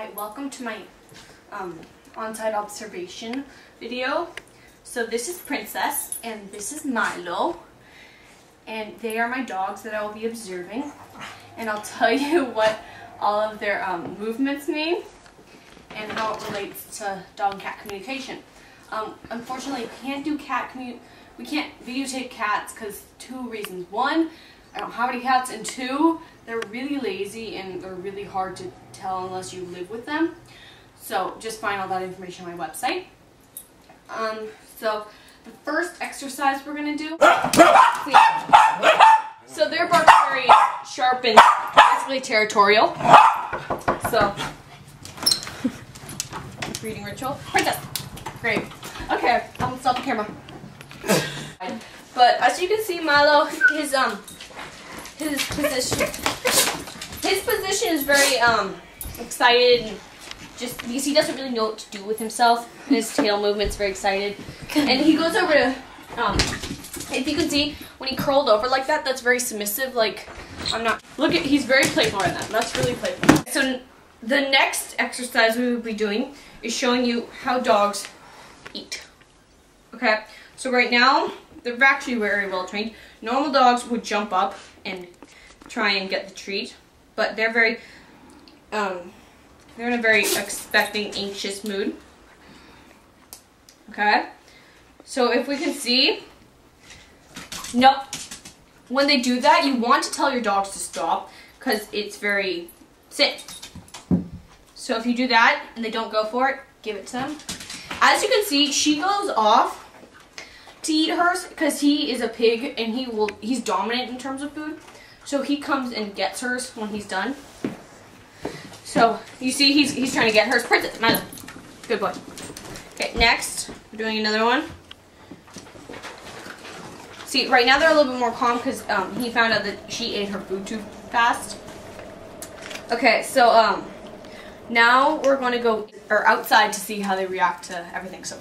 Hi, welcome to my on-site observation video. So this is Princess and this is Milo, and they are my dogs that I will be observing, and I'll tell you what all of their movements mean and how it relates to dog and cat communication. Unfortunately, we can't videotape cats because two reasons. One, I don't have any cats, and two, they're really lazy and they're really hard to tell unless you live with them. So just find all that information on my website. So the first exercise we're gonna do. So their bark's very sharp and basically territorial. So breeding ritual. Princess. Great. Okay, I'm gonna stop the camera. But as you can see, Milo, his position is very excited, and just because he doesn't really know what to do with himself, and his tail movement's very excited. And he goes over to, if you can see, when he curled over like that, that's very submissive. Like, he's very playful right now. That's really playful. So the next exercise we will be doing is showing you how dogs eat. Okay, so right now, they're actually very well trained. Normal dogs would jump up and try and get the treat, but they're in a very expecting, anxious mood. Okay, so if we can see, nope. When they do that, you want to tell your dogs to stop because it's very sit. So if you do that and they don't go for it, give it to them. As you can see, she goes off to eat hers because he is a pig and he's dominant in terms of food. So he comes and gets hers when he's done. So you see he's trying to get hers. Princess, Milo. Good boy. Okay, next we're doing another one. See, right now they're a little bit more calm because he found out that she ate her food too fast. Okay, so now we're going to go outside to see how they react to everything. So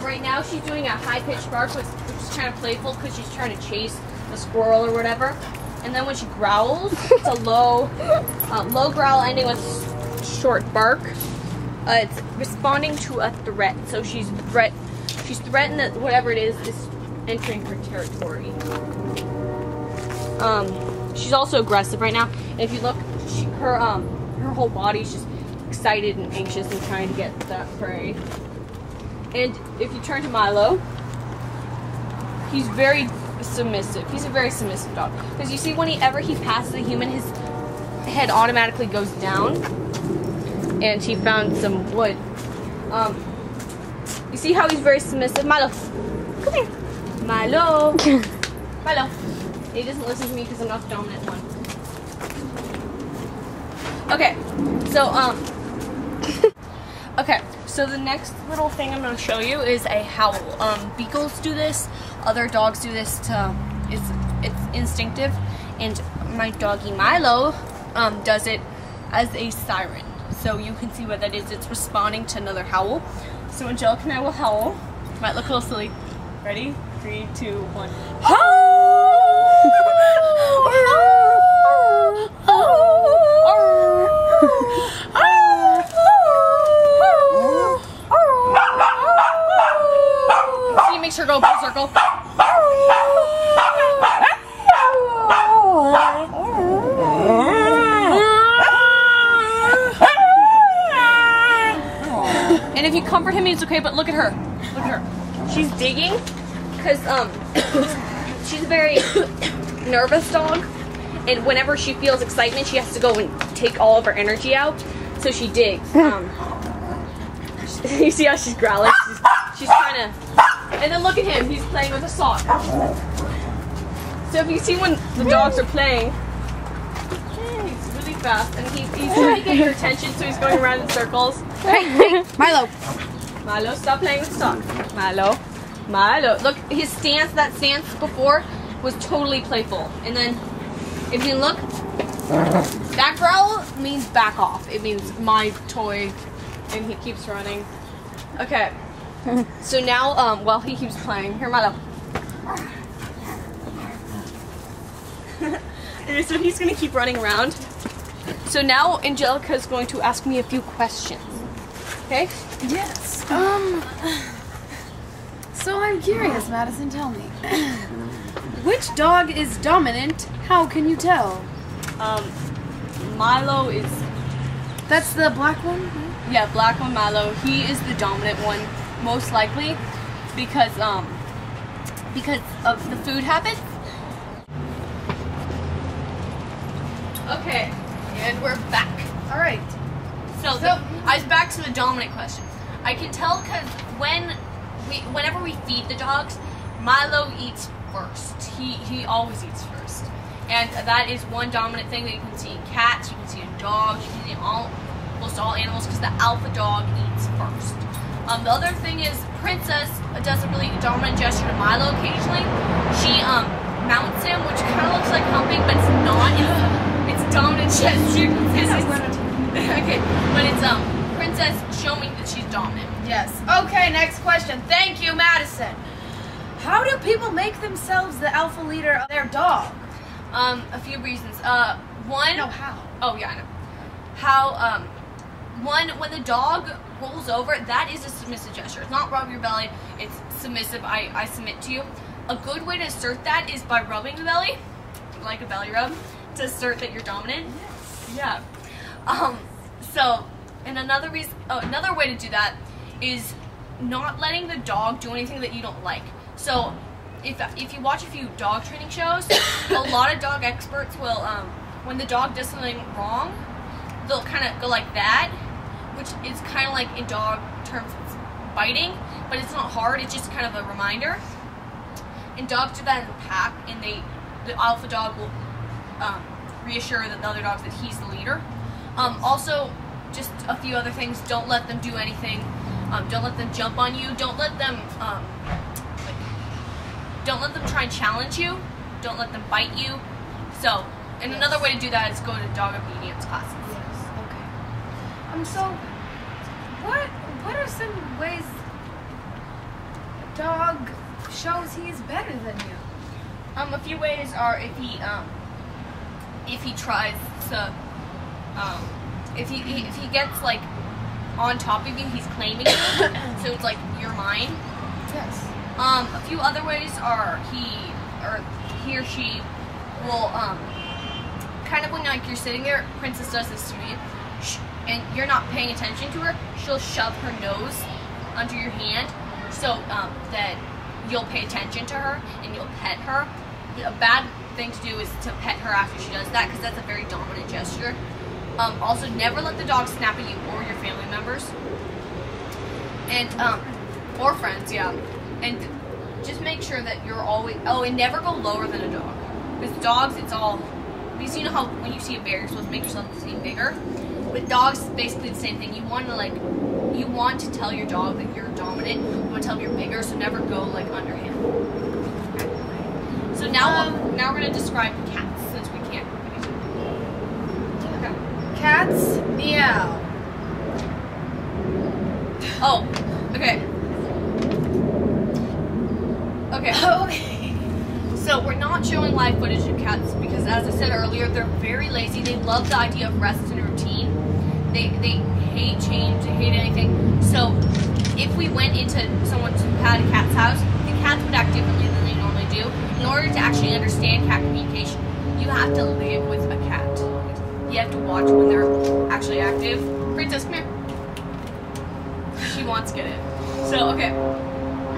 right now she's doing a high-pitched bark, which is kind of playful because she's trying to chase a squirrel or whatever. And then when she growls, it's a low growl ending with short bark. It's responding to a threat. So she's threatened that whatever it is entering her territory. She's also aggressive right now. And if you look, her whole body's just excited and anxious and trying to get that prey. And if you turn to Milo, he's very submissive. He's a very submissive dog. Because you see, whenever he passes a human, his head automatically goes down. And he found some wood. You see how he's very submissive? Milo, come here. Milo. Milo. He doesn't listen to me because I'm not the dominant one. Okay, so okay, so the next little thing I'm going to show you is a howl. Beagles do this, other dogs do this it's instinctive, and my doggy Milo does it as a siren. So you can see what that is. It's responding to another howl. So Angelica and I will howl. Might look a little silly. Ready? 3, 2, 1. Howl! See, makes her go full circle. And if you comfort him, it's okay, but look at her. Look at her. She's digging because she's a very nervous dog, and whenever she feels excitement, she has to go and take all of her energy out. So she digs. You see how she's growling? She's trying to. And then look at him. He's playing with a sock. So if you see when the dogs are playing, he's really fast, and he's trying to get your attention, so he's going around in circles. Hey, Milo. Milo, stop playing with the sock. Milo. Milo. Look, his stance, that stance before, was totally playful. And then, if you look, that growl means back off. It means my toy, and he keeps running. Okay. So now, while he keeps playing, here, Milo. Okay, so he's gonna keep running around. So now Angelica is going to ask me a few questions. Okay? Yes. So I'm curious, Madison, tell me. Which dog is dominant? How can you tell? Milo is... That's the black one? Yeah, black one, Milo. He is the dominant one, most likely, because of the food habits. Okay, and we're back. All right. So I was back to the dominant question. I can tell because whenever we feed the dogs, Milo eats first. He always eats first, and that is one dominant thing that you can see in cats, you can see in dogs, you can see in almost all animals, because the alpha dog eats first. The other thing is Princess does a really dominant gesture to Milo occasionally. She mounts him, which kind of looks like humping, but it's not. It's dominant gesture. Okay, but it's Princess showing that she's dominant. Yes. Okay, next question. Thank you, Madison. How do people make themselves the alpha leader of their dog? A few reasons. One. No, how? Oh yeah, I know. How? One, when the dog rolls over, that is a submissive gesture. It's not rub your belly. It's submissive. I submit to you. A good way to assert that is by rubbing the belly, like a belly rub, to assert that you're dominant. Yes. Yeah. So, and another reason, another way to do that is not letting the dog do anything that you don't like. So, if you watch a few dog training shows, a lot of dog experts will, when the dog does something wrong, they'll kind of go like that, which is kind of like in dog terms it's biting, but it's not hard. It's just kind of a reminder. And dogs do that in a pack, and the alpha dog will reassure the other dogs that he's the leader. Also, just a few other things. Don't let them do anything. Don't let them jump on you. Don't let them try and challenge you. Don't let them bite you. So, and another way to do that is go to dog obedience classes. Yes. Okay. So, what are some ways a dog shows he is better than you? A few ways are if he tries to, if he gets like on top of you, he's claiming you, so it's like you're mine. Yes. A few other ways are he or she will kind of when like you're sitting there, Princess does this to me, and you're not paying attention to her, she'll shove her nose under your hand so that you'll pay attention to her and you'll pet her. A bad thing to do is to pet her after she does that, because that's a very dominant gesture. Also, never let the dog snap at you or your family members, and or friends, yeah. And just make sure that you're always and never go lower than a dog. With dogs, it's all because you know how when you see a bear, you're supposed to make yourself seem bigger. With dogs, it's basically the same thing. You want to tell your dog that you're dominant. You want to tell him you're bigger, so never go like under him. So now we're gonna describe cats since we can't. Okay. Cats meow. Oh, okay. Okay. Okay. So we're not showing live footage of cats because, as I said earlier, they're very lazy. They love the idea of rest and routine. They hate change. They hate anything. So if we went into someone who had a cat's house, the cats would act differently than they normally do. In order to actually understand cat communication, you have to live with a cat. You have to watch when they're actually active. Princess, come here. She wants to get in. So, okay.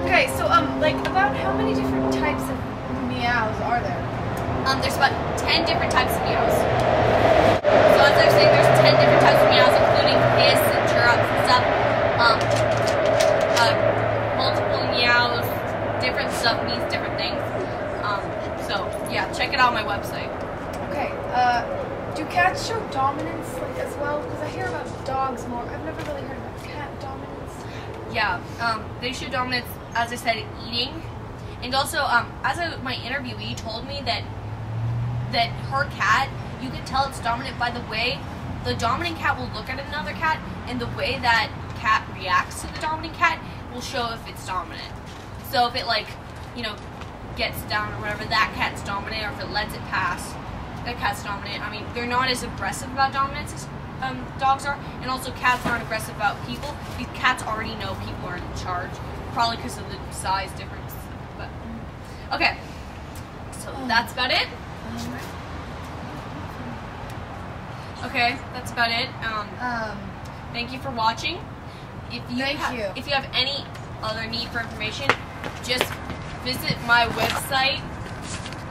Okay, so like about how many different types of meows are there? There's about 10 different types of meows. So as I was saying, there's 10 different types of meows, including hiss and chirrups and stuff. Multiple meows, different stuff means different things. So yeah, check it out on my website. Okay, do cats show dominance like as well? Because I hear about dogs more. I've never really heard about cat dominance. Yeah, they show dominance, as I said, eating. And also, my interviewee told me that her cat, you can tell it's dominant by the way the dominant cat will look at another cat, and the way that cat reacts to the dominant cat will show if it's dominant. So if it gets down or whatever, that cat's dominant, or if it lets it pass, that cat's dominant. I mean, they're not as aggressive about dominance as dogs are, and also cats aren't aggressive about people. These cats already know people are in charge, probably because of the size difference. But okay, so that's about it. Okay, that's about it. Thank you for watching. If you have any other need for information, just visit my website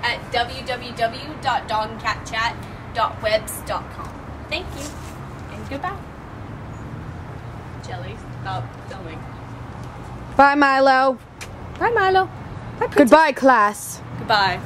at www.dogandcatchat.webs.com. Thank you, and goodbye. Jelly, stop filming. Bye, Milo. Bye, Milo. Bye, Princess. Goodbye, class. Goodbye.